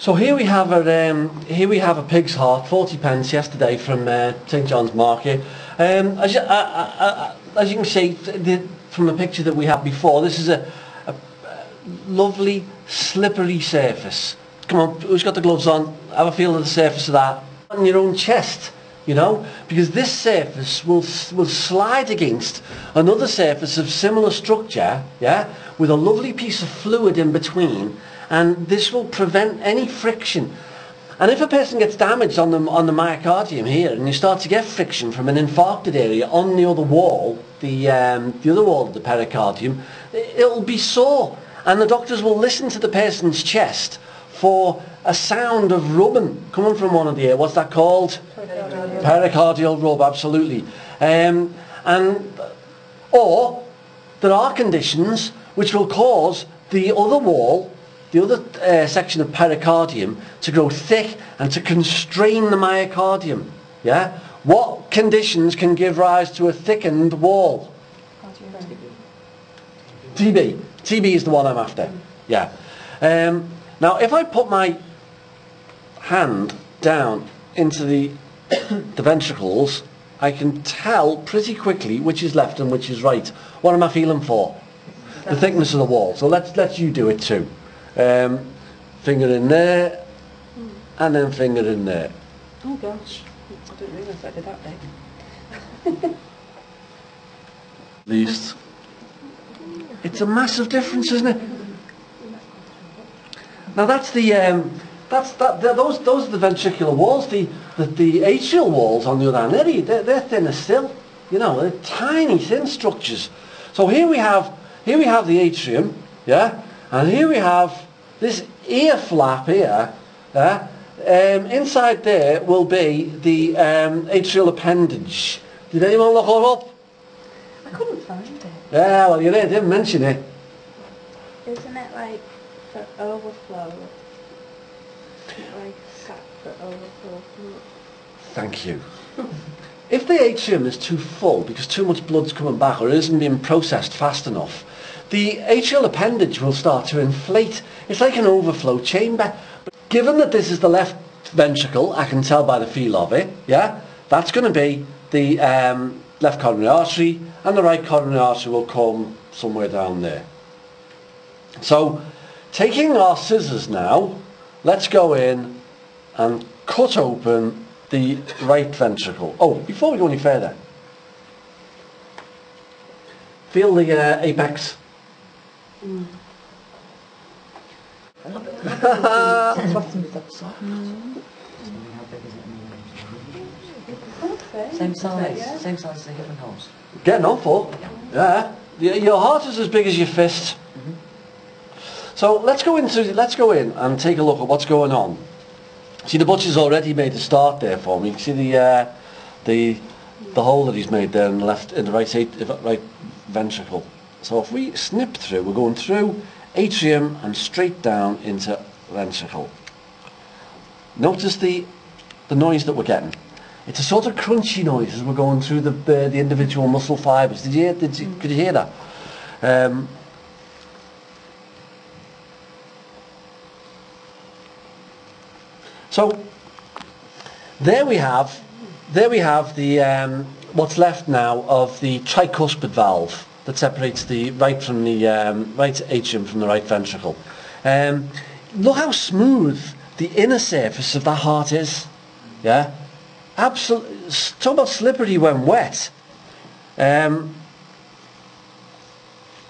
So here we have a pig's heart, 40 pence yesterday from St John's Market. As you can see from the picture that we had before, this is a lovely slippery surface. Come on, who's got the gloves on? Have a feel of the surface of that on your own chest, you know, because this surface will slide against another surface of similar structure, yeah, with a lovely piece of fluid in between, and this will prevent any friction. And if a person gets damaged on the myocardium here, and you start to get friction from an infarcted area on the other wall, the other wall of the pericardium, it'll be sore, and the doctors will listen to the person's chest for a sound of rubbing coming from one of the ears. What's that called? Pericardial rub, absolutely. Or there are conditions which will cause the other wall, the other section of pericardium, to grow thick and to constrain the myocardium. Yeah? What conditions can give rise to a thickened wall? TB. TB is the one I'm after. Yeah. Now, if I put my hand down into the ventricles, I can tell pretty quickly which is left and which is right. What am I feeling for? The thickness of the wall. So let's you do it too. Finger in there, and then finger in there. Oh gosh, I didn't realise I did that big. Least. It's a massive difference, isn't it? Now that's the those are the ventricular walls. The atrial walls, on the other hand, they're thinner still. You know, they're tiny, thin structures. So here we have the atrium, yeah, and here we have this ear flap here. Inside there will be the atrial appendage. Did anyone look it up? I couldn't find it. Yeah, well, you didn't mention it. Isn't it like for overflow? Like sap for overflow? Thank you. If the atrium is too full because too much blood's coming back or it isn't being processed fast enough, the atrial appendage will start to inflate. It's like an overflow chamber. But given that this is the left ventricle, I can tell by the feel of it, yeah, that's going to be the left coronary artery, and the right coronary artery will come somewhere down there. So, taking our scissors now, let's go in and cut open the right ventricle. Oh, before we go any further, feel the apex. Same size as the hip and hose. Getting on for, yeah. Your heart is as big as your fist. So let's go in and take a look at what's going on. See, the butcher's already made a start there for me. You can see the hole that he's made there in the right ventricle. So if we snip through, we're going through atrium and straight down into ventricle. Notice the noise that we're getting. It's a sort of crunchy noise as we're going through the individual muscle fibres. Could you hear that? So there we have the what's left now of the tricuspid valve that separates the right from the right atrium from the right ventricle. Look how smooth the inner surface of that heart is. Yeah, absolutely. Talk about slippery when wet. And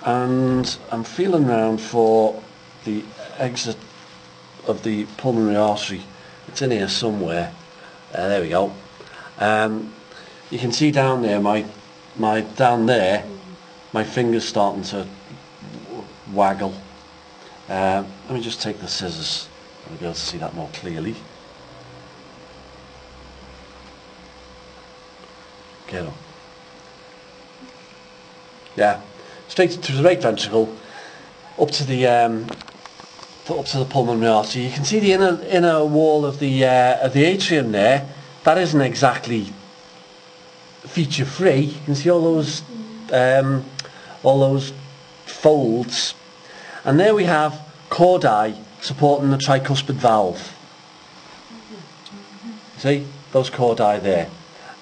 I'm feeling around for the exit of the pulmonary artery. It's in here somewhere. There we go. You can see down there, my finger's starting to waggle. Let me just take the scissors. I'll be able to see that more clearly. Get on. Yeah, straight to the right ventricle, up to the pulmonary artery. You can see the inner wall of the atrium there. That isn't exactly feature free. You can see all those folds, and there we have chordae supporting the tricuspid valve. See, those chordae there.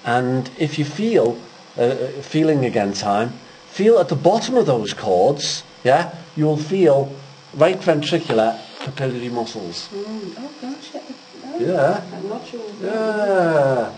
And if you feel, feeling again time, feel at the bottom of those chords, yeah, you'll feel right ventricular capillary muscles. Oh gosh, Yeah. I'm not sure. Yeah.